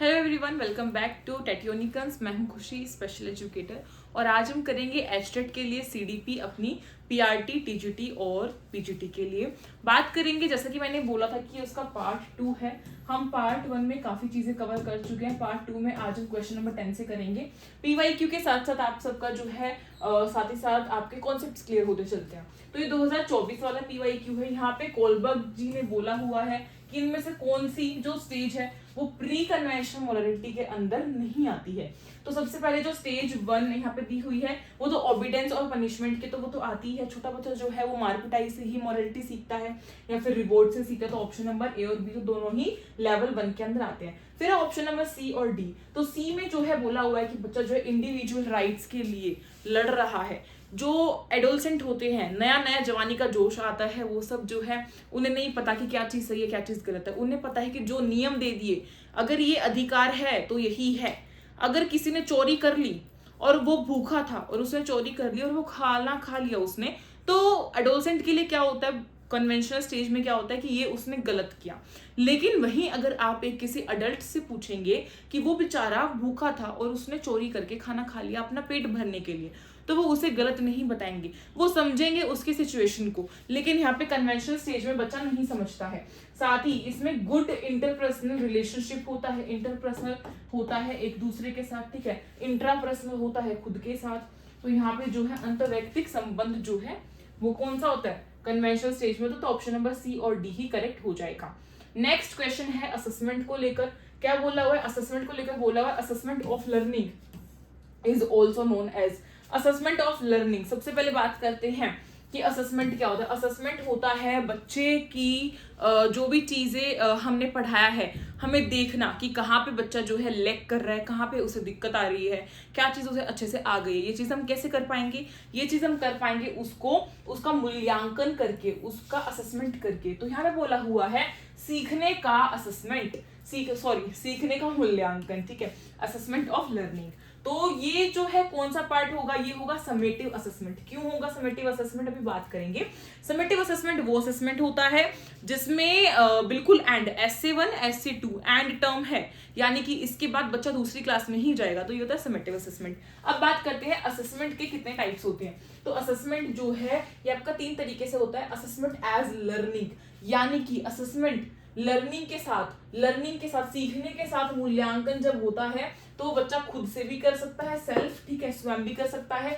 Hello everyone, welcome back to टेटियोनिकन्स। मैं हूं खुशी, स्पेशल एजुकेटर, और आज हम करेंगे एचटेट के लिए सीडीपी, अपनी पीआरटी, टीजीटी और पीजीटी के लिए बात करेंगे। जैसा कि मैंने बोला था कि उसका पार्ट 2 है। हम पार्ट 1 में काफी चीजें कवर कर चुके हैं। पार्ट 2 में आज हम क्वेश्चन नंबर 10 से करेंगे। पीवाईक्यू के साथ साथ आप सबका जो है साथ ही साथ आपके कॉन्सेप्ट्स क्लियर होते चलते हैं। तो ये 2024 वाला पीवाईक्यू है। यहाँ पे कोलबर्ग जी ने बोला हुआ है कि इनमें से कौन सी जो स्टेज है वो प्री कन्वेंशनल मोरालिटी के अंदर नहीं आती है। तो सबसे पहले जो स्टेज 1 यहाँ पे दी हुई है वो तो ऑबिडेंस और पनिशमेंट के, तो वो तो आती है। छोटा बच्चा जो है वो मारपिटाई से ही मोरालिटी सीखता है या फिर रिवॉर्ड से सीखता है। तो ऑप्शन नंबर ए और बी तो दोनों ही लेवल 1 के अंदर आते हैं। फिर ऑप्शन नंबर सी और डी। तो सी में जो है बोला हुआ है कि बच्चा जो है इंडिविजुअल राइट्स के लिए लड़ रहा है। जो एडोलसेंट होते हैं, नया नया जवानी का जोश आता है, वो सब जो है उन्हें नहीं पता कि क्या चीज सही है क्या चीज गलत है। उन्हें पता है कि जो नियम दे दिए, अगर ये अधिकार है तो यही है। अगर किसी ने चोरी कर ली और वो भूखा था और उसने चोरी कर ली और वो खाना खा लिया उसने, तो एडोलसेंट के लिए क्या होता है, कन्वेंशनल स्टेज में क्या होता है कि ये उसने गलत किया। लेकिन वहीं अगर आप एक किसी अडल्ट से पूछेंगे कि वो बेचारा भूखा था और उसने चोरी करके खाना खा लिया अपना पेट भरने के लिए, तो वो उसे गलत नहीं बताएंगे, वो समझेंगे उसकी सिचुएशन को। लेकिन यहाँ पे कन्वेंशनल स्टेज में बच्चा नहीं समझता है। साथ ही इसमें गुड इंटरपर्सनल रिलेशनशिप होता है, इंटरपर्सनल होता है एक दूसरे के साथ, ठीक है, इंट्रापर्सनल होता है खुद के साथ। तो यहाँ पे जो है अंतरवैयक्तिक संबंध जो है वो कौन सा होता है कन्वेंशनल स्टेज में, तो ऑप्शन नंबर सी और डी ही करेक्ट हो जाएगा। नेक्स्ट क्वेश्चन है असेसमेंट को लेकर। क्या बोला हुआ है असेसमेंट को लेकर? बोला हुआ है assessment of learning is also known as assessment of learning. सबसे पहले बात करते हैं कि असेसमेंट क्या होता है। असेसमेंट होता है बच्चे की जो भी चीजें हमने पढ़ाया है, हमें देखना कि कहाँ पे बच्चा जो है लैग कर रहा है, कहाँ पे उसे दिक्कत आ रही है, क्या चीज उसे अच्छे से आ गई है। ये चीज हम कैसे कर पाएंगे? ये चीज हम कर पाएंगे उसको उसका मूल्यांकन करके, उसका असेसमेंट करके। तो यहाँ पे बोला हुआ है सीखने का असेसमेंट, सीखने का मूल्यांकन, ठीक है, असेसमेंट ऑफ लर्निंग। तो ये जो है कौन सा पार्ट होगा? ये होगा समेटिव असेसमेंट। क्यों होगा समेटिव असेसमेंट, अभी बात करेंगे। समेटिव असेसमेंट वो असेसमेंट होता है जिसमें बिल्कुल and SA1 SA2 and term है, यानी कि इसके बाद बच्चा दूसरी क्लास में ही जाएगा, तो ये होता है समेटिव असेसमेंट। अब बात करते हैं असेसमेंट के कितने टाइप्स होते हैं। तो असेसमेंट जो है ये आपका 3 तरीके से होता है। असेसमेंट एज लर्निंग, यानी कि असेसमेंट लर्निंग के साथ सीखने के साथ मूल्यांकन जब होता है तो बच्चा खुद से भी कर सकता है, सेल्फ, ठीक है, स्वयं भी कर सकता है।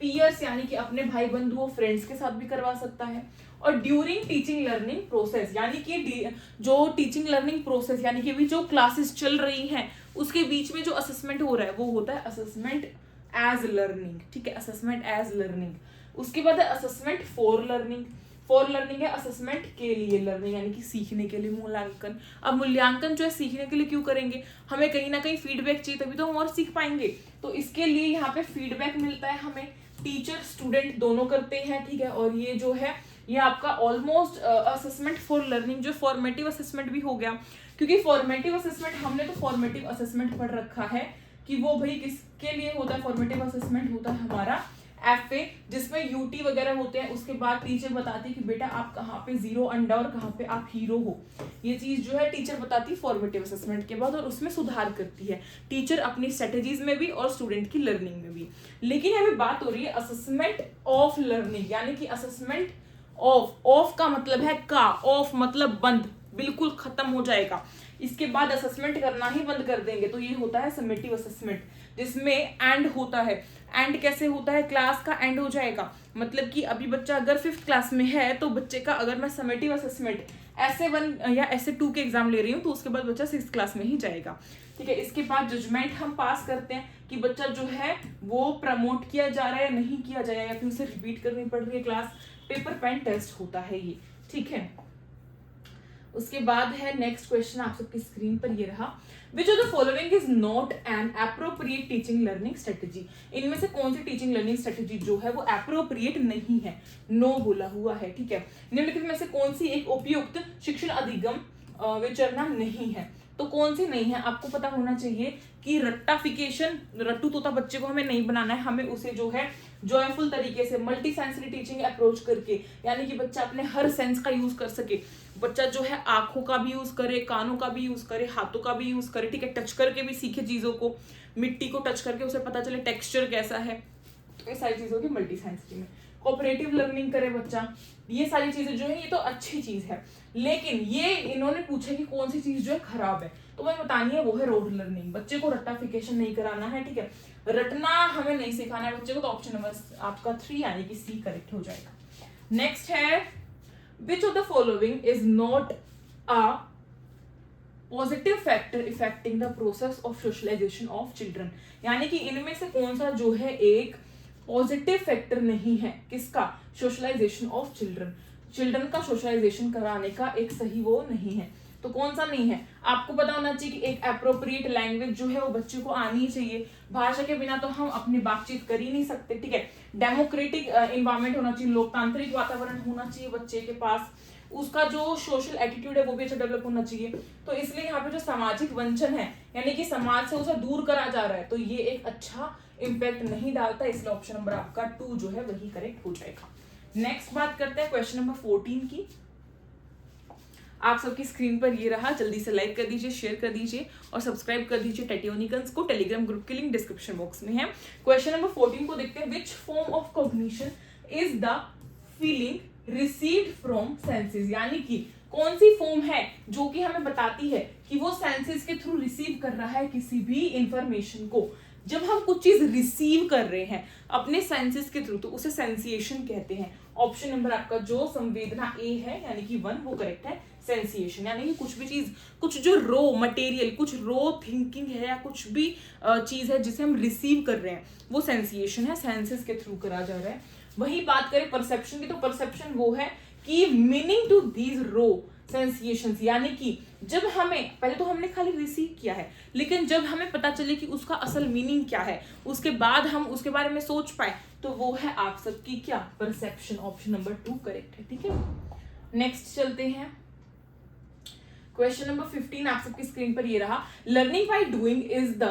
पीयर्स यानी कि अपने भाई बंधुओं फ्रेंड्स के साथ भी करवा सकता है। और ड्यूरिंग टीचिंग लर्निंग प्रोसेस, यानी कि जो टीचिंग लर्निंग प्रोसेस यानी कि अभी जो क्लासेस चल रही हैं उसके बीच में जो असेसमेंट हो रहा है वो होता है असेसमेंट एज लर्निंग, ठीक है, असेसमेंट एज लर्निंग। उसके बाद है assessment for learning. For learning है असेसमेंट के लिए लर्निंग, यानी कि सीखने के लिए मूल्यांकन। अब मूल्यांकन जो है सीखने के लिए क्यों करेंगे? हमें कहीं ना कहीं फीडबैक चाहिए, तभी तो हम और सीख पाएंगे। तो इसके लिए यहाँ पे फीडबैक मिलता है हमें, टीचर स्टूडेंट दोनों करते हैं, ठीक है। और ये जो है ये आपका ऑलमोस्ट असेसमेंट फॉर लर्निंग जो फॉर्मेटिव असेसमेंट भी हो गया, क्योंकि फॉर्मेटिव असेसमेंट हमने तो फॉर्मेटिव असेसमेंट पढ़ रखा है कि वो भाई किसके लिए होता है। फॉर्मेटिव असेसमेंट होता है हमारा FA, जिसमें UT वगैरह होते हैं। उसके बाद टीचर बताती है कि बेटा आप कहाँ पे 0 अंडा और कहाँ पे आप हीरो हो। ये चीज जो है टीचर बताती है फॉर्मेटिव असेसमेंट के बाद, और उसमें सुधार करती है टीचर अपनी स्ट्रेटेजीज में भी और स्टूडेंट की लर्निंग में भी। लेकिन अभी बात हो रही है असेसमेंट ऑफ लर्निंग, यानी कि असेसमेंट ऑफ का मतलब है का, ऑफ मतलब बंद, बिल्कुल खत्म हो जाएगा, इसके बाद असेसमेंट करना ही बंद कर देंगे। तो ये होता है समेटिव असेसमेंट, जिसमें एंड होता है। एंड कैसे होता है? क्लास का एंड हो जाएगा, मतलब कि अभी बच्चा अगर 5th क्लास में है तो बच्चे का, अगर मैं समेटिव असेसमेंट SA1 या SA2 के एग्जाम ले रही हूँ तो उसके बाद बच्चा 6th क्लास में ही जाएगा, ठीक है। इसके बाद जजमेंट हम पास करते हैं कि बच्चा जो है वो प्रमोट किया जा रहा है या नहीं किया जाएगा, या फिर उसे रिपीट करनी पड़ रही है क्लास। पेपर पेन टेस्ट होता है ये, ठीक है। उसके बाद है नेक्स्ट क्वेश्चन आप सबकी स्क्रीन पर ये रहा, विच of the following is not an appropriate teaching learning strategy. इनमें से कौन सी टीचिंग लर्निंग स्ट्रेटेजी जो है वो एप्रोप्रिएट नहीं है? नो बोला हुआ है, ठीक है। निम्नलिखित में से कौन सी एक उपयुक्त शिक्षण अधिगम विचरना नहीं है? तो कौन सी नहीं है? आपको पता होना चाहिए कि रट्टाफिकेशन, रट्टू तोता बच्चे को हमें नहीं बनाना है, हमें उसे जो है जॉयफुल तरीके से मल्टी सेंसरी टीचिंग अप्रोच करके, यानी कि बच्चा अपने हर सेंस का यूज कर सके। बच्चा जो है आंखों का भी यूज करे, कानों का भी यूज करे, हाथों का भी यूज करे, ठीक है, टच करके भी सीखे चीजों को, मिट्टी को टच करके उसे पता चले टेक्सचर कैसा है, तो ये सारी चीजों की मल्टी सेंसरी में कोऑपरेटिव लर्निंग करे बच्चा। ये सारी चीजें जो है ये तो अच्छी चीज है, लेकिन ये इन्होंने पूछा कि कौन सी चीज जो है खराब है, तो मैं बतानी है वो है रोड लर्निंग। बच्चे को रट्टाफिकेशन नहीं कराना है, ठीक है, रटना हमें नहीं सिखाना है बच्चे को, तो ऑप्शन नंबर आपका 3 यानी कि सी करेक्ट हो जाएगा। नेक्स्ट है which of the following is not a positive factor affecting the process of socialization of children, यानी कि इनमें से कौन सा जो है एक पॉजिटिव फैक्टर नहीं है, किसका? सोशलाइजेशन ऑफ चिल्ड्रन, चिल्ड्रन का सोशलाइजेशन कराने का एक सही वो नहीं है। तो कौन सा नहीं है? आपको पता होना चाहिए कि एक एप्रोप्रिएट लैंग्वेज जो है वो बच्चे को आनी चाहिए, भाषा के बिना तो हम अपनी बातचीत कर ही नहीं सकते, ठीक है। डेमोक्रेटिक इन्वायरमेंट होना चाहिए, लोकतांत्रिक वातावरण होना चाहिए बच्चे के पास, उसका जो सोशल एटीट्यूड है वो भी अच्छा डेवलप होना चाहिए। तो इसलिए यहाँ पे जो सामाजिक वंचन है, यानी कि समाज से उसे दूर करा जा रहा है, तो ये एक अच्छा इम्पैक्ट नहीं डालता, इसलिए ऑप्शन नंबर आपका 2 जो है वही करेक्ट हो जाएगा। नेक्स्ट बात करते हैं क्वेश्चन नंबर 14 की। आप सबकी स्क्रीन पर ये रहा, जल्दी से लाइक कर दीजिए, शेयर कर दीजिए और सब्सक्राइब कर दीजिए टेटियोनिकन्स को। टेलीग्राम ग्रुप की लिंक डिस्क्रिप्शन बॉक्स में है। क्वेश्चन नंबर 14 को देखते हैं। Which form of cognition is the feeling received from senses, यानी कि कौन सी फॉर्म है जो कि हमें बताती है कि वो सेंसेस के थ्रू रिसीव कर रहा है किसी भी इंफॉर्मेशन को। जब हम कुछ चीज रिसीव कर रहे हैं अपने सेंसेस के थ्रू तो उसे सेंसिएशन कहते हैं। ऑप्शन नंबर आपका जो संवेदना ए है यानी कि 1 वो करेक्ट है, सेंसिएशन। यानी कि कुछ भी चीज, कुछ जो रो मटेरियल, कुछ रो थिंकिंग है या कुछ भी चीज है जिसे हम रिसीव कर रहे हैं वो सेंसिएशन है, सेंसेस के थ्रू करा जा रहा है। वही बात करें परसेप्शन की, तो परसेप्शन वो है कि मीनिंग टू दीज रो सेंसिएशंस, यानी कि जब हमें, पहले तो हमने खाली रिसीव किया है, लेकिन जब हमें पता चले कि उसका असल मीनिंग क्या है, उसके बाद हम उसके बारे में सोच पाए, तो वो है आप सबकी क्या, परसेप्शन। ऑप्शन नंबर 2 करेक्ट है, ठीक है। नेक्स्ट चलते हैं क्वेश्चन नंबर 15। आप सबकी स्क्रीन पर ये रहा। Learning by doing is the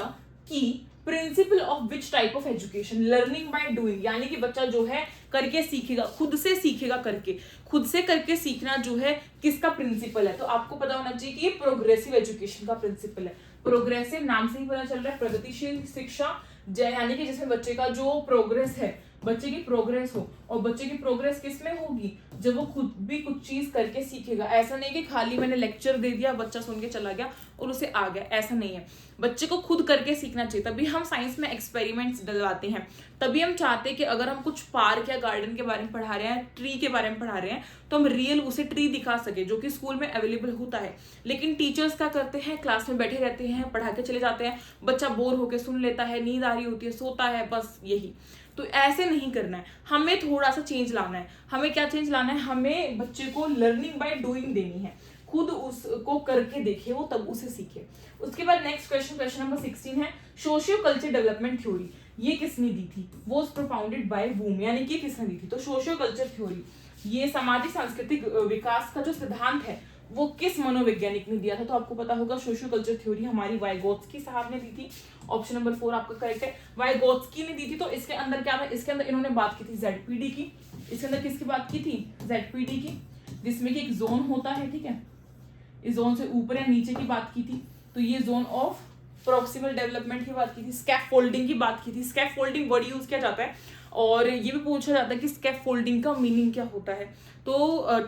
key principle of which type of education. Learning by doing यानी कि बच्चा जो है करके सीखेगा, खुद से सीखेगा, करके खुद से करके सीखना जो है किसका प्रिंसिपल है, तो आपको पता होना चाहिए कि ये प्रोग्रेसिव एजुकेशन का प्रिंसिपल है। प्रोग्रेसिव नाम से ही पता चल रहा है, प्रगतिशील शिक्षा, यानी कि जिसमें बच्चे का जो प्रोग्रेस है, बच्चे की प्रोग्रेस हो। और बच्चे की प्रोग्रेस किसमें होगी, जब वो खुद भी कुछ चीज करके सीखेगा। ऐसा नहीं कि खाली मैंने लेक्चर दे दिया, बच्चा सुन के चला गया और उसे आ गया, ऐसा नहीं है। बच्चे को खुद करके सीखना चाहिए। तभी हम साइंस में एक्सपेरिमेंट्स डलवाते हैं, तभी हम चाहते हैं कि अगर हम कुछ पार्क या गार्डन के बारे में पढ़ा रहे हैं, ट्री के बारे में पढ़ा रहे हैं, तो हम रियल उसे ट्री दिखा सके, जो कि स्कूल में अवेलेबल होता है। लेकिन टीचर्स क्या करते हैं, क्लास में बैठे रहते हैं, पढ़ा के चले जाते हैं, बच्चा बोर होकर सुन लेता है, नींद आ रही होती है, सोता है, बस यही। तो ऐसे नहीं करना है, हमें थोड़ा सा चेंज लाना है। हमें क्या चेंज लाना है, हमें बच्चे को लर्निंग बाय डूइंग देनी है, खुद उसको करके देखे वो, तब उसे सीखे। उसके बाद नेक्स्ट क्वेश्चन, क्वेश्चन नंबर 16 है। सोशियो कल्चर डेवलपमेंट थ्योरी ये किसने दी थी, वो प्रोपाउंडेड बाय वूम, यानी कि किसने दी थी, तो सोशियो कल्चर थ्योरी ये सामाजिक सांस्कृतिक विकास का जो सिद्धांत है वो किस मनोवैज्ञानिक ने दिया था, तो आपको पता होगा सोशियो कल्चर थ्योरी हमारी वाइगोत्स्की साहब ने दी थी। ऑप्शन नंबर 4 आपका करेक्ट है, वाइगोत्स्की ने दी थी। तो इसके अंदर क्या था, इसके अंदर इन्होंने बात की थी जेडपीडी की। इसके अंदर किसकी बात की थी, जेडपीडी की, जिसमें कि एक जोन होता है, ठीक है, इस जोन से ऊपर या नीचे की बात की थी। तो ये जोन ऑफ प्रोक्सिमल डेवलपमेंट की बात की थी, स्कैफोल्डिंग की बात की थी। स्कैफोल्डिंग वर्ड यूज किया जाता है और ये भी पूछा जाता है कि स्कैफोल्डिंग का मीनिंग क्या होता है। तो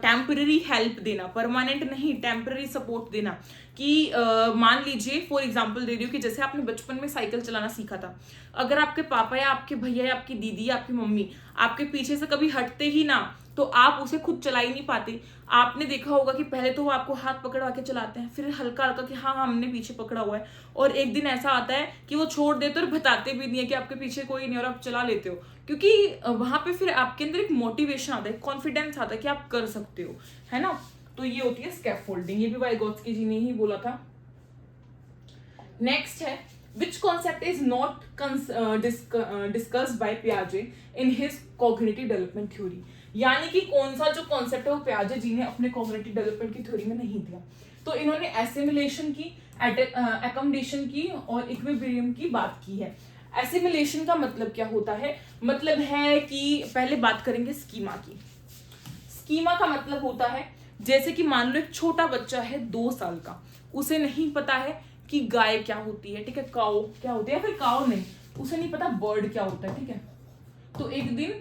टेम्पररी हेल्प देना, परमानेंट नहीं, टेम्पररी सपोर्ट देना। कि मान लीजिए फॉर एग्जांपल दे रही हूँ कि जैसे आपने बचपन में साइकिल चलाना सीखा था, अगर आपके पापा या आपके भैया या आपकी दीदी या आपकी मम्मी आपके पीछे से कभी हटते ही ना, तो आप उसे खुद चला ही नहीं पाते। आपने देखा होगा कि पहले तो वो आपको हाथ पकड़वा के चलाते हैं, फिर हल्का हल्का कि हाँ हमने पीछे पकड़ा हुआ है, और एक दिन ऐसा आता है कि वो छोड़ देते और बताते भी नहीं है कि आपके पीछे कोई नहीं और आप चला लेते हो, क्योंकि वहां पे फिर आपके अंदर एक मोटिवेशन आता है, कॉन्फिडेंस आता है कि आप कर सकते हो, है ना। तो ये होती है स्कैफोल्डिंग, ये भी वाइगोत्स्की जी ने ही बोला था। नेक्स्ट है which concept is not discussed by Piaget in his cognitive development theory, यानी कि कौन सा जो कॉन्सेप्ट है वो पियाजे जी ने अपने कॉग्निटिव डेवलपमेंट की थ्योरी में नहीं दिया। तो इन्होंने एसिमिलेशन की, एकोमोडेशन की और इक्विलिब्रियम की बात की है। एसिमिलेशन का मतलब क्या होता है? मतलब है कि पहले बात करेंगे स्कीमा की। स्कीमा का मतलब होता है जैसे कि मान लो एक छोटा बच्चा है 2 साल का, उसे नहीं पता है कि गाय क्या होती है, ठीक है, काऊ क्या होती है, फिर काऊ नहीं, उसे नहीं पता बर्ड क्या होता है, ठीक है। तो एक दिन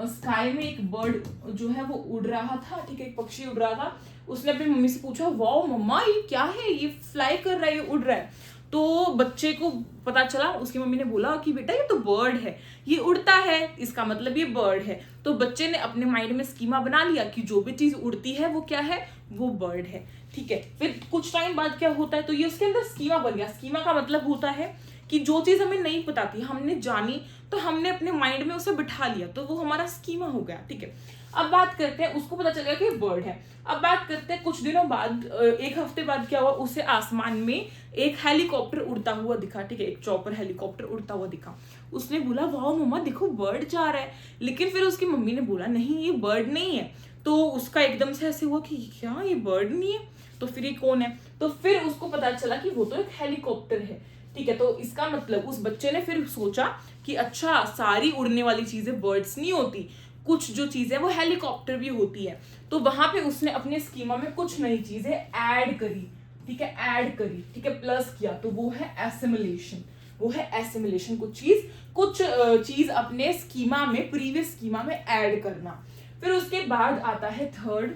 स्काई में एक बर्ड जो है वो उड़ रहा था, ठीक है, एक पक्षी उड़ रहा था। उसने अपनी मम्मी से पूछा, वाओ मम्मा ये क्या है, ये फ्लाई कर रहा है, ये उड़ रहा है। तो बच्चे को पता चला, उसकी मम्मी ने बोला कि बेटा ये तो बर्ड है, ये उड़ता है, इसका मतलब ये बर्ड है। तो बच्चे ने अपने माइंड में स्कीमा बना लिया कि जो भी चीज उड़ती है वो क्या है, वो बर्ड है, ठीक है। फिर कुछ टाइम बाद क्या होता है, तो ये उसके अंदर स्कीमा बन गया। स्कीमा का मतलब होता है कि जो चीज हमें नहीं पता थी हमने जानी, तो हमने अपने माइंड में उसे बिठा लिया, तो वो हमारा स्कीमा हो गया, ठीक है। अब बात करते हैं, उसको पता चल गया कि बर्ड है। अब बात करते हैं कुछ दिनों बाद, 1 हफ्ते बाद क्या हुआ, उसे आसमान में एक हेलीकॉप्टर उड़ता हुआ दिखा, ठीक है, एक चॉपर हेलीकॉप्टर उड़ता हुआ दिखा। उसने बोला वाह मम्मा देखो बर्ड जा रहा है, लेकिन फिर उसकी मम्मी ने बोला नहीं ये बर्ड नहीं है। तो उसका एकदम से ऐसे हुआ कि क्या ये बर्ड नहीं है, तो फिर ये कौन है? तो फिर उसको पता चला कि वो तो एक हेलीकॉप्टर है, ठीक है। तो इसका मतलब उस बच्चे ने फिर सोचा कि अच्छा सारी उड़ने वाली चीजें बर्ड्स नहीं होती, कुछ जो चीजें वो हेलीकॉप्टर भी होती है। तो वहां पे उसने अपने स्कीमा में कुछ नई चीजें ऐड करी, ठीक है, ऐड करी, ठीक है, प्लस किया, तो वो है एसिमिलेशन। वो है एसिमिलेशन, कुछ चीज अपने स्कीमा में, प्रीवियस स्कीमा में ऐड करना। फिर उसके बाद आता है थर्ड,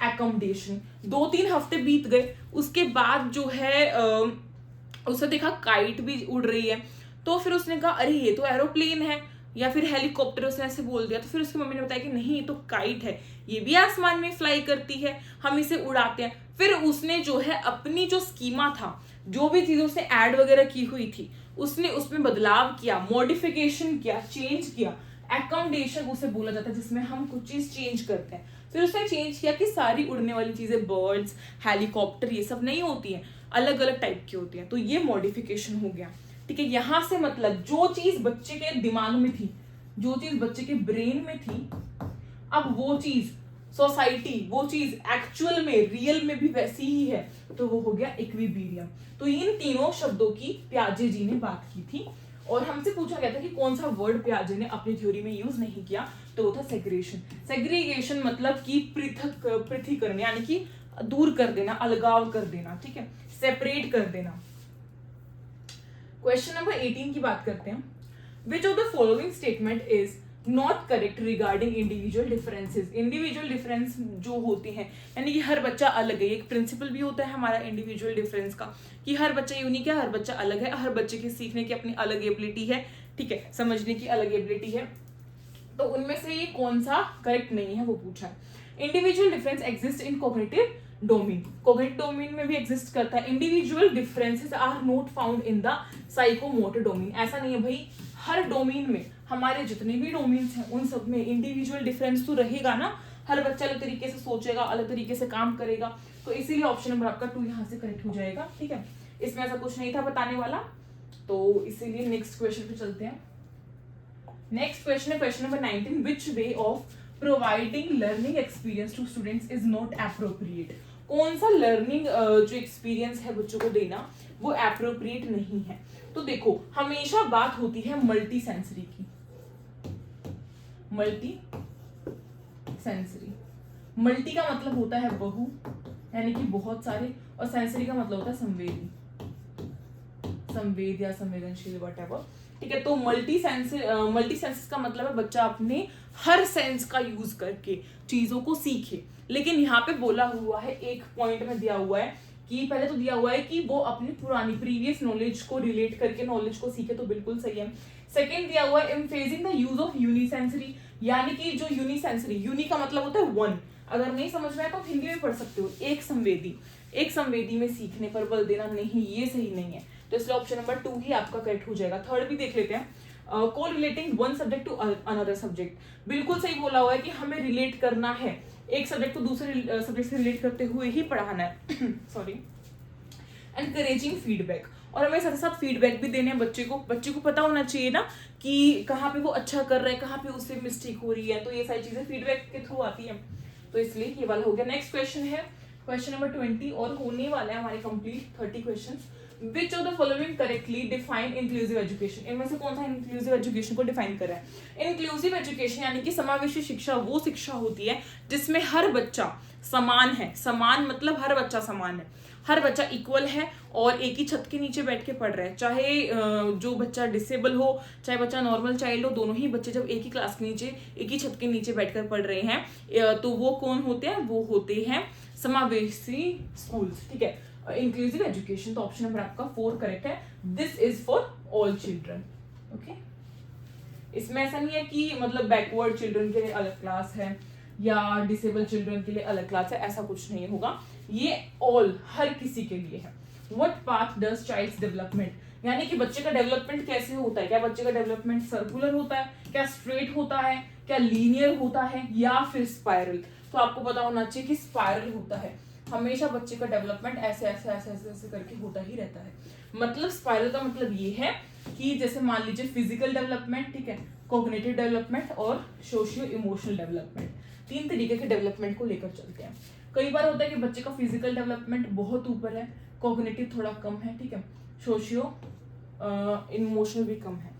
एकोमोडेशन। 2-3 हफ्ते बीत गए, उसके बाद जो है उसने देखा काइट भी उड़ रही है। तो फिर उसने कहा अरे ये तो एरोप्लेन है या फिर हेलीकॉप्टर, उसने ऐसे बोल दिया। तो फिर उसकी मम्मी ने बताया कि नहीं ये तो काइट है, ये भी आसमान में फ्लाई करती है, हम इसे उड़ाते हैं। फिर उसने जो है अपनी जो स्कीमा था, जो भी चीजें उसने ऐड वगैरह की हुई थी, उसने उसमें बदलाव किया, मॉडिफिकेशन किया, चेंज किया। एकोमोडेशन उसे बोला जाता है जिसमें हम कुछ चीज चेंज करते हैं। फिर उसने चेंज किया कि सारी उड़ने वाली चीजें, बर्ड्स, हेलीकॉप्टर, ये सब नहीं होती हैं, अलग अलग टाइप की होती हैं। तो ये मॉडिफिकेशन हो गया, ठीक है। यहां से मतलब जो चीज बच्चे के दिमाग में थी, जो चीज बच्चे के ब्रेन में थी, अब वो चीज सोसाइटी, वो चीज एक्चुअल में, रियल में भी वैसी ही है, तो वो हो गया इक्विलिब्रियम। तो इन तीनों शब्दों की पियाजे जी ने बात की थी, और हमसे पूछा गया था कि कौन सा वर्ड पियाजे ने अपनी थ्योरी में यूज नहीं किया, तो वो था सेग्रीगेशन। सेग्रीगेशन मतलब कि पृथकीकरण, यानी कि दूर कर देना, अलगाव कर देना, ठीक है, सेपरेट कर देना। क्वेश्चन नंबर 18 की बात करते हैं। विच of the following statement is not correct regarding individual differences. Individual difference जो होते हैं, यानी कि हर बच्चा अलग है, एक प्रिंसिपल भी होता है हमारा इंडिविजुअल डिफरेंस का, कि हर बच्चा यूनिक है, हर बच्चा अलग है, हर बच्चे की सीखने की अपनी अलग एबिलिटी है, ठीक है, समझने की अलग एबिलिटी है। तो उनमें से ये कौन सा करेक्ट नहीं है वो पूछा है। Individual difference exist in cognitive domain, cognitive domain में भी एग्जिस्ट करता है। Individual differences are not found in the psychomotor domain. ऐसा नहीं है भाई, हर डोमेन में, हमारे जितने भी डोमेन्स हैं उन सब में इंडिविजुअल डिफरेंस तो रहेगा ना, हर बच्चा अलग तरीके से सोचेगा, अलग तरीके से काम करेगा। तो इसीलिए ऑप्शन नंबर आपका 2 यहाँ से करेक्ट हो जाएगा, ठीक है। इसमें ऐसा कुछ नहीं था बताने वाला, तो इसीलिए नेक्स्ट क्वेश्चन पे चलते हैं। नेक्स्ट क्वेश्चन है question number 19, which way of providing learning experience to students is not appropriate. कौन सा लर्निंग जो एक्सपीरियंस है बच्चों को देना वो एप्रोप्रिएट नहीं है। तो देखो हमेशा बात होती है मल्टी सेंसरी की, मल्टी सेंसरी। मल्टी का मतलब होता है बहु, यानी कि बहुत सारे, और सेंसरी का मतलब होता है संवेदी, संवेद या संवेदनशील व्हाटएवर, ठीक है। तो मल्टी सेंसेस का मतलब है बच्चा अपने हर सेंस का यूज करके चीजों को सीखे। लेकिन यहाँ पे बोला हुआ है, एक पॉइंट में दिया हुआ है कि पहले तो दिया हुआ है कि वो अपनी पुरानी प्रीवियस नॉलेज को रिलेट करके नॉलेज को सीखे, तो बिल्कुल सही है। सेकेंड दिया हुआ है एम्फेसिंग द यूज ऑफ यूनिसेंसरी, यानी कि जो यूनिसेंसरी, यूनि का मतलब होता है वन, अगर नहीं समझ में आए तो हिंदी में पढ़ सकते हो, एक संवेदी में सीखने पर बल देना, नहीं ये सही नहीं है। तो इसलिए ऑप्शन नंबर 2 ही आपका करेक्ट हो जाएगा। थर्ड भी देख लेते हैं, को relating one subject to another subject, बिल्कुल सही बोला हुआ है कि हमें रिलेट करना है, एक सब्जेक्ट को दूसरे सब्जेक्ट से रिलेट करते हुए ही पढ़ाना है सॉरी। एनकरेजिंग फीडबैक, और हमें साथ साथ फीडबैक भी देने हैं बच्चे को पता होना चाहिए ना कि कहाँ पे वो अच्छा कर रहा है, कहाँ पे उससे मिस्टेक हो रही है, तो ये सारी चीजें फीडबैक के थ्रू आती है, तो इसलिए ये वाला हो गया। नेक्स्ट क्वेश्चन है क्वेश्चन नंबर 20 और होने वाला है हमारे complete 30 questions. Which of the following correctly define inclusive education, इनमें से कौन सा इंक्लूसिव एजुकेशन को डिफाइन कर रहा है? इंक्लूसिव एजुकेशन यानी कि समावेशी शिक्षा वो शिक्षा होती है जिसमें हर बच्चा समान है। समान मतलब हर बच्चा समान है, हर बच्चा इक्वल है और एक ही छत के नीचे बैठ के पढ़ रहा है। चाहे जो बच्चा डिसेबल हो, चाहे बच्चा नॉर्मल चाइल्ड हो, दोनों ही बच्चे जब एक ही क्लास के नीचे, एक ही छत के नीचे बैठकर पढ़ रहे हैं तो वो कौन होते हैं? वो होते हैं समावेशी स्कूल्स। ठीक है, इंक्लूसिव एजुकेशन। तो ऑप्शन नंबर आपका 4 करेक्ट है। This is for all children. Okay, इसमें ऐसा नहीं है कि मतलब बैकवर्ड चिल्ड्रन के लिए अलग क्लास है या डिसेबल चिल्ड्रन के लिए अलग क्लास है, ऐसा कुछ नहीं होगा। ये ऑल, हर किसी के लिए है। What path does child's development, यानी कि बच्चे का डेवलपमेंट कैसे होता है? क्या बच्चे का डेवलपमेंट सर्कुलर होता है, क्या स्ट्रेट होता है, क्या लीनियर होता है या फिर स्पाइरल? तो आपको पता होना चाहिए कि स्पाइरल होता है। हमेशा बच्चे का डेवलपमेंट ऐसे ऐसे ऐसे ऐसे ऐसे करके होता ही रहता है। मतलब स्पाइरल का मतलब ये है कि जैसे मान लीजिए फिजिकल डेवलपमेंट, ठीक है, कॉग्निटिव डेवलपमेंट और सोशियो इमोशनल डेवलपमेंट, 3 तरीके के डेवलपमेंट को लेकर चलते हैं। कई बार होता है कि बच्चे का फिजिकल डेवलपमेंट बहुत ऊपर है, कॉग्निटिव थोड़ा कम है, ठीक है, सोशियो इमोशनल भी कम है।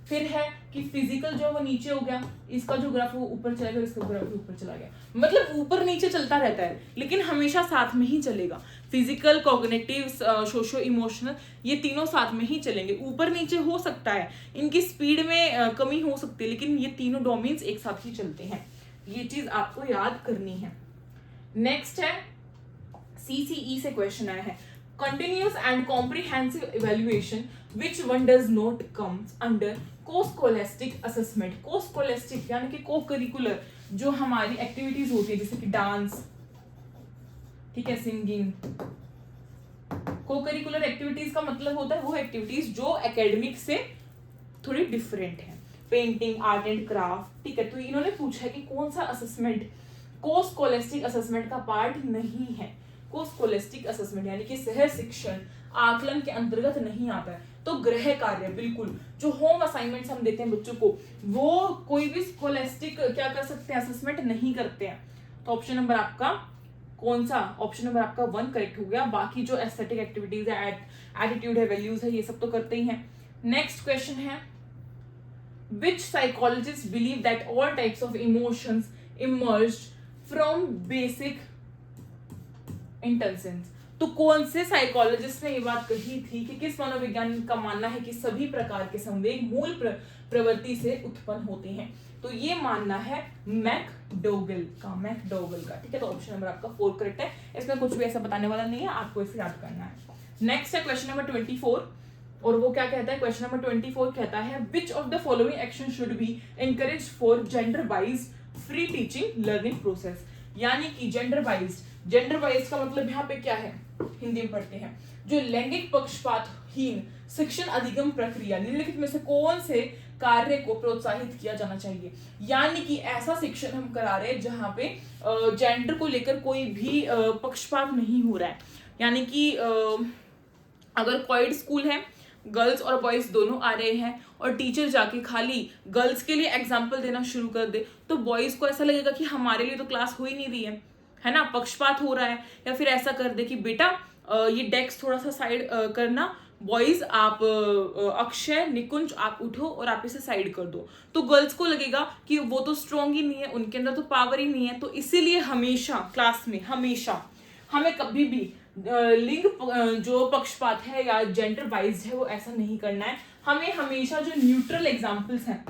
फिर है कि फिजिकल जो वो नीचे हो गया, इसका जो ग्राफ वो ऊपर चला गया, इसका ग्राफ ऊपर चला गया। मतलब ऊपर नीचे चलता रहता है लेकिन हमेशा साथ में ही चलेगा। फिजिकल, कॉग्निटिव, सोशियो इमोशनल, ये तीनों साथ में ही चलेंगे। ऊपर नीचे हो सकता है, इनकी स्पीड में कमी हो सकती है, लेकिन ये तीनों डोमेन्स एक साथ ही चलते हैं। ये चीज आपको याद करनी है। नेक्स्ट है CCE से क्वेश्चन आया है, continuous and comprehensive evaluation which one does not comes under co-scholastic assessment. Co-scholastic यानी कि को-करिकुलर जो हमारी एक्टिविटीज होती है, जैसे कि डांस, ठीक है, सिंगिंग। को-करिकुलर एक्टिविटीज का मतलब होता है वो एक्टिविटीज जो एकेडमिक से थोड़ी डिफरेंट है, पेंटिंग, आर्ट एंड क्राफ्ट, ठीक है। तो इन्होंने पूछा है कि कौन सा असेसमेंट को-स्कॉलेस्टिक असेसमेंट का पार्ट नहीं है। को-स्कॉलेस्टिक असेसमेंट यानी कि सह शिक्षण आकलन के अंतर्गत नहीं आता है। तो गृह कार्य, बिल्कुल जो होम असाइनमेंट्स हम देते हैं बच्चों को, वो कोई भी स्कॉलेस्टिक क्या कर सकते हैं? असेसमेंट नहीं करते हैं। तो ऑप्शन नंबर आपका कौन सा? ऑप्शन नंबर आपका 1 करेक्ट हो गया। बाकी जो एस्थेटिक एक्टिविटीज है, एटीट्यूड है, वैल्यूज है, ये सब तो करते ही हैं। नेक्स्ट क्वेश्चन है, which psychologists believe that all types of emotions emerged from basic intentions। तो कौन से साइकोलॉजिस्ट ने ये बात कही थी कि किस मनोविज्ञान का मानना है कि सभी प्रकार के संवेग मूल प्रवृत्ति से उत्पन्न होते हैं? तो ये मानना है मैकडोगल का, ठीक है। तो ऑप्शन नंबर आपका 4 करेक्ट है। इसमें कुछ भी ऐसा बताने वाला नहीं है, आपको इसे याद करना है। नेक्स्ट है क्वेश्चन नंबर 24 और वो क्या कहता है? क्वेश्चन नंबर 24 कहता है, which of the following action should be encourage for gender wise free teaching learning process. यानी कि जेंडर वाइज का मतलब यहाँ पे क्या है, हिंदी में पढ़ते हैं, जो लैंगिक पक्षपातहीन शिक्षण अधिगम प्रक्रिया निम्नलिखित में से कौन से कार्य को प्रोत्साहित किया जाना चाहिए। यानी कि ऐसा शिक्षण हम करा रहे हैं जहाँ पे जेंडर को लेकर कोई भी पक्षपात नहीं हो रहा है। यानी कि अगर क्वाइट स्कूल है, गर्ल्स और बॉयज दोनों आ रहे हैं और टीचर जाके खाली गर्ल्स के लिए एग्जाम्पल देना शुरू कर दे, तो बॉयज को ऐसा लगेगा कि हमारे लिए तो क्लास हो ही नहीं रही है ना, पक्षपात हो रहा है। या फिर ऐसा कर दे कि बेटा ये डेस्क थोड़ा सा साइड करना, बॉयज आप अक्षय, निकुंज आप उठो और आप इसे साइड कर दो। तो गर्ल्स को लगेगा कि वो तो स्ट्रॉन्ग ही नहीं है, उनके अंदर तो पावर ही नहीं है। तो इसीलिए हमेशा क्लास में हमें कभी भी लिंग जो पक्षपात है या जेंडर वाइज है वो ऐसा नहीं करना है। हमें हमेशा जो न्यूट्रल एग्जाम्पल्स हैं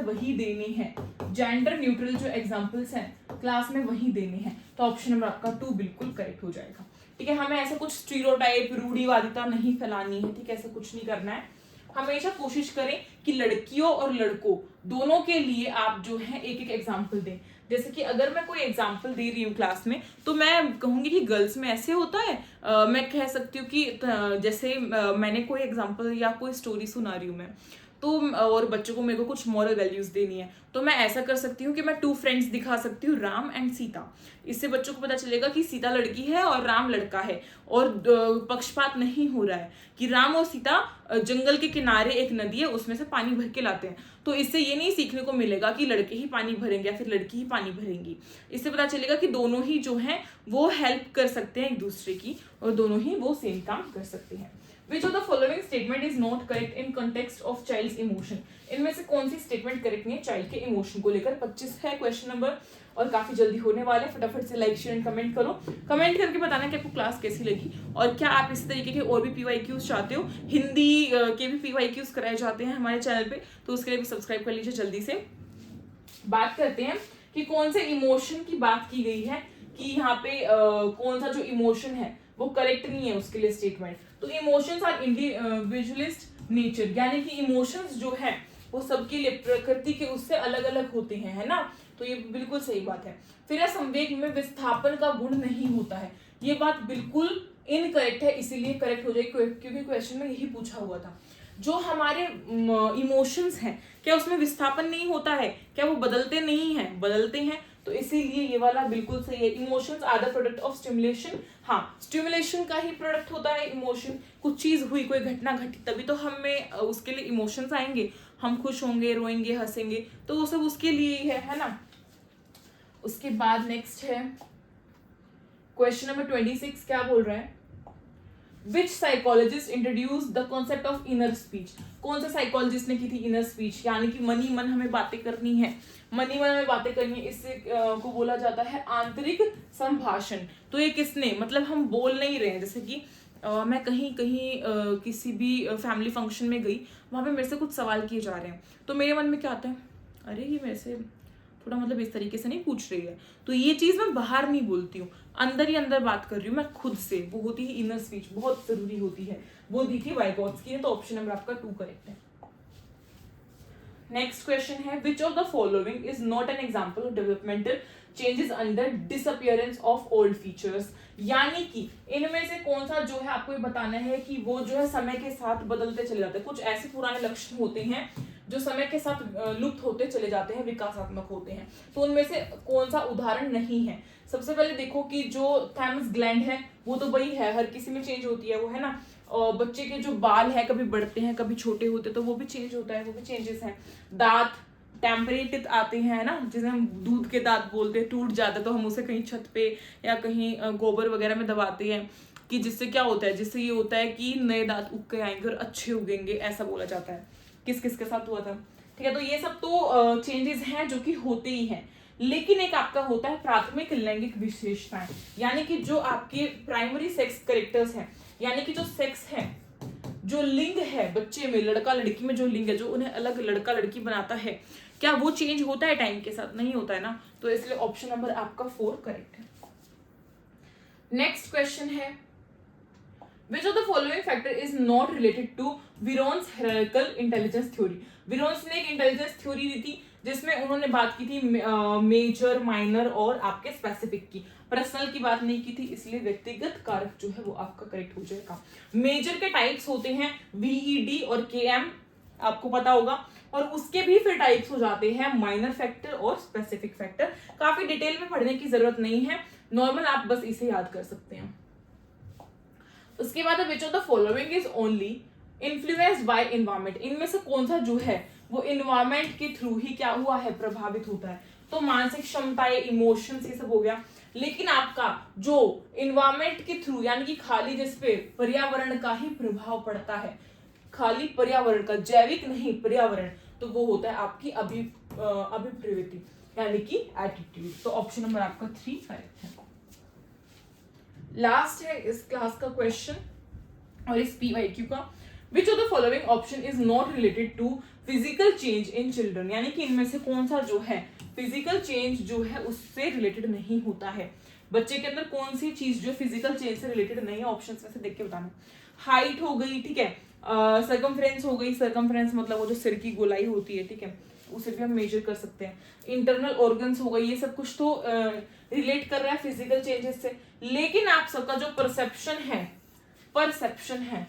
वही देने हैं, जेंडर न्यूट्रल जो एग्जाम्पल्स हैं क्लास में वही देने हैं। तो ऑप्शन नंबर आपका 2 बिल्कुल करेक्ट हो जाएगा, ठीक है। हमें ऐसा कुछ स्टीरियोटाइप, रूढ़िवादिता नहीं फैलानी है, ठीक है, ऐसा कुछ नहीं करना है। हमेशा कोशिश करें कि लड़कियों और लड़कों दोनों के लिए आप जो है एक एग्जाम्पल दें। जैसे कि अगर मैं कोई एग्जाम्पल दे रही हूँ क्लास में, तो मैं कहूंगी कि गर्ल्स में ऐसे होता है, मैं कह सकती हूँ कि जैसे मैंने कोई एग्जाम्पल या कोई स्टोरी सुना रही हूँ मैं, और बच्चों को मेरे को कुछ मॉरल वैल्यूज देनी है, तो मैं ऐसा कर सकती हूँ कि मैं 2 फ्रेंड्स दिखा सकती हूँ, राम एंड सीता। इससे बच्चों को पता चलेगा कि सीता लड़की है और राम लड़का है, और पक्षपात नहीं हो रहा है कि राम और सीता जंगल के किनारे एक नदी है उसमें से पानी भर के लाते हैं। तो इससे ये नहीं सीखने को मिलेगा कि लड़के ही पानी भरेंगे या फिर लड़की ही पानी भरेंगी। इससे पता चलेगा कि दोनों ही जो है वो हेल्प कर सकते हैं एक दूसरे की, और दोनों ही वो सेम काम कर सकते हैं। Which of the following statement is not correct in context of child's emotion? इनमें से कौन सी स्टेटमेंट करेक्ट नहीं है चाइल्ड के इमोशन को लेकर। 25 है क्वेश्चन नंबर, और काफी जल्दी होने वाले। फटाफट से लाइक शेयर एंड कमेंट करो। कमेंट करके बताना कि आपको क्लास कैसी लगी, और क्या आप इस तरीके के और भी पीवाईक्यूज चाहते हो। हिंदी के भी पीवाईक्यूज कराए जाते हैं हमारे चैनल पे, तो उसके लिए भी सब्सक्राइब कर लीजिए जल्दी से। बात करते हैं कि कौन से इमोशन की बात की गई है, कि यहाँ पे कौन सा जो इमोशन है वो करेक्ट नहीं है उसके लिए स्टेटमेंट। तो इमोशंस आर इंडिविजुअलिस्ट नेचर, यानी कि इमोशंस जो है वो सबके लिए प्रकृति के उससे अलग अलग होते हैं, है ना। तो ये बिल्कुल सही बात है। फिर यह संवेग में विस्थापन का गुण नहीं होता है, ये बात बिल्कुल इनकरेक्ट है, इसीलिए करेक्ट हो जाएगी क्योंकि क्वेश्चन में यही पूछा हुआ था। जो हमारे इमोशंस हैं क्या उसमें विस्थापन नहीं होता है, क्या वो बदलते नहीं हैं? बदलते हैं, तो इसीलिए ये वाला बिल्कुल सही है। Emotions are the product of stimulation, हाँ स्टिमुलेशन का ही प्रोडक्ट होता है इमोशन। कुछ चीज हुई, कोई घटना घटी, तभी तो हमें उसके लिए इमोशंस आएंगे, हम खुश होंगे, रोएंगे, हंसेंगे, तो वो सब उसके लिए ही है ना। उसके बाद नेक्स्ट है क्वेश्चन नंबर 26, क्या बोल रहा है? Which psychologist introduced the concept of inner speech? कौन सा साइकोलॉजिस्ट ने की थी इनर स्पीच, यानी कि मनी मन हमें बातें करनी है, मनी मन हमें बातें करनी है, इससे को बोला जाता है आंतरिक संभाषण। तो ये किसने, मतलब हम बोल नहीं रहे हैं, जैसे कि मैं कहीं किसी भी फैमिली फंक्शन में गई, वहां पे मेरे से कुछ सवाल किए जा रहे हैं, तो मेरे मन में क्या आता है, अरे ये मेरे से थोड़ा मतलब इस तरीके से नहीं पूछ रही है, तो ये चीज मैं बाहर नहीं बोलती हूँ, अंदर ही अंदर बात कर रही हूँ मैं खुद से। वो होती है इनर स्पीच, बहुत जरूरी होती है। वो दी थी वाइगॉट्स्की ने, तो ऑप्शन नंबर आपका 2 करेक्ट है। नेक्स्ट क्वेश्चन है which of the following is not an example of developmental changes under disappearance of old features, यानी कि इनमें से कौन सा जो है आपको ये बताना है कि वो जो है समय के साथ बदलते चले जाते हैं। कुछ ऐसे पुराने लक्षण होते हैं जो समय के साथ लुप्त होते चले जाते हैं, विकासात्मक होते हैं, तो उनमें से कौन सा उदाहरण नहीं है। सबसे पहले देखो कि जो थैमस ग्लैंड है वो तो वही है, हर किसी में चेंज होती है वो, है ना। और बच्चे के जो बाल है कभी बढ़ते हैं कभी छोटे होते हैं, तो वो भी चेंज होता है, वो भी चेंजेस हैं। दांत टेम्परेट आते हैं ना, जिसे हम दूध के दांत बोलते हैं, टूट जाता है तो हम उसे कहीं छत पे या कहीं गोबर वगैरह में दबाते हैं, कि जिससे क्या होता है, जिससे ये होता है कि नए दांत उग के आएंगे और अच्छे उगेंगे, ऐसा बोला जाता है। किस किस के साथ हुआ था, ठीक है। तो ये सब तो चेंजेस हैं जो कि होते ही हैं, लेकिन एक आपका होता है प्राथमिक लैंगिक विशेषताएं, यानी कि जो आपके प्राइमरी सेक्स कैरेक्टर्स हैं, यानी कि जो सेक्स है, जो लिंग है बच्चे में, लड़का लड़की में जो लिंग है, जो उन्हें अलग लड़का लड़की बनाता है, क्या वो चेंज होता है टाइम के साथ? नहीं होता है ना, तो इसलिए ऑप्शन नंबर आपका 4 करेक्ट है। नेक्स्ट क्वेश्चन है Which of the following factor is not related to Veron's hierarchical intelligence theory? Veron's ने एक इंटेलिजेंस थ्योरी दी थी जिसमें उन्होंने बात की थी मेजर, माइनर और आपके स्पेसिफिक की, पर्सनल की बात नहीं की थी, इसलिए व्यक्तिगत कारक जो है वो आपका करेक्ट हो जाएगा। मेजर के टाइप्स होते हैं VED और KM, आपको पता होगा, और उसके भी फिर टाइप्स हो जाते हैं माइनर फैक्टर और स्पेसिफिक फैक्टर। काफी डिटेल में पढ़ने की जरूरत नहीं है, नॉर्मल आप बस इसे याद कर सकते हैं। उसके बाद विच of the following is only influenced by environment, इनमें से कौन सा जो है वो एनवायरनमेंट के थ्रू ही क्या हुआ है, प्रभावित होता है। तो मानसिक क्षमताएं, इमोशंस, ये सब हो गया, लेकिन आपका जो एनवायरनमेंट के थ्रू, यानी कि खाली जिसपे पर्यावरण का ही प्रभाव पड़ता है, खाली पर्यावरण का, जैविक नहीं पर्यावरण, तो वो होता है आपकी अभिप्रवृत्ति, यानी कि एटीट्यूड। तो ऑप्शन नंबर आपका 3 करेक्ट है। लास्ट है इस क्लास का क्वेश्चन और इस PYQ का, which of the following option is not related to physical change in children, यानी कि इनमें से कौन सा जो है फिजिकल चेंज जो है उससे रिलेटेड नहीं होता है। बच्चे के अंदर कौन सी चीज जो फिजिकल चेंज से रिलेटेड नहीं है, ऑप्शंस में से देख के बताना। हाइट हो गई, ठीक है, सर्कमफ्रेंस हो गई, सर्कमफ्रेंस मतलब वो जो सिर की गोलाई होती है, ठीक है, उसे भी हम मेजर कर सकते हैं। इंटरनल ऑर्गन्स हो गई, ये सब कुछ तो रिलेट कर रहा है फिजिकल चेंजेस से, लेकिन आप सबका जो परसेप्शन है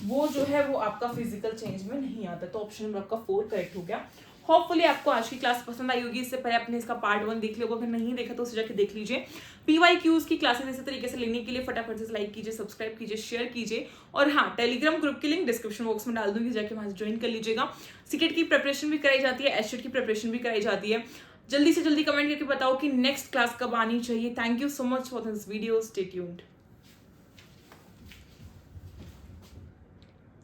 वो जो है वो आपका फिजिकल चेंज में नहीं आता। तो ऑप्शन नंबर आपका 4 करेक्ट हो गया। होपफुली आपको आज की क्लास पसंद आई होगी। इससे पहले आपने इसका पार्ट 1 देख लिया होगा, अगर नहीं देखा तो उसे जाके देख लीजिए। PYQs की क्लासेस इसी तरीके से लेने के लिए फटाफट से लाइक कीजिए, सब्सक्राइब कीजिए, शेयर कीजिए। और हाँ, टेलीग्राम ग्रुप की लिंक डिस्क्रिप्शन बॉक्स में डाल दूंगी, जाके वहां ज्वाइन कर लीजिएगा। सीटेट की प्रिपरेशन भी कराई जाती है, एचटेट की प्रिपरेशन भी कराई जाती है। जल्दी से जल्दी कमेंट करके बताओ कि नेक्स्ट क्लास कब आनी चाहिए। Thank you so much for this video, stay tuned.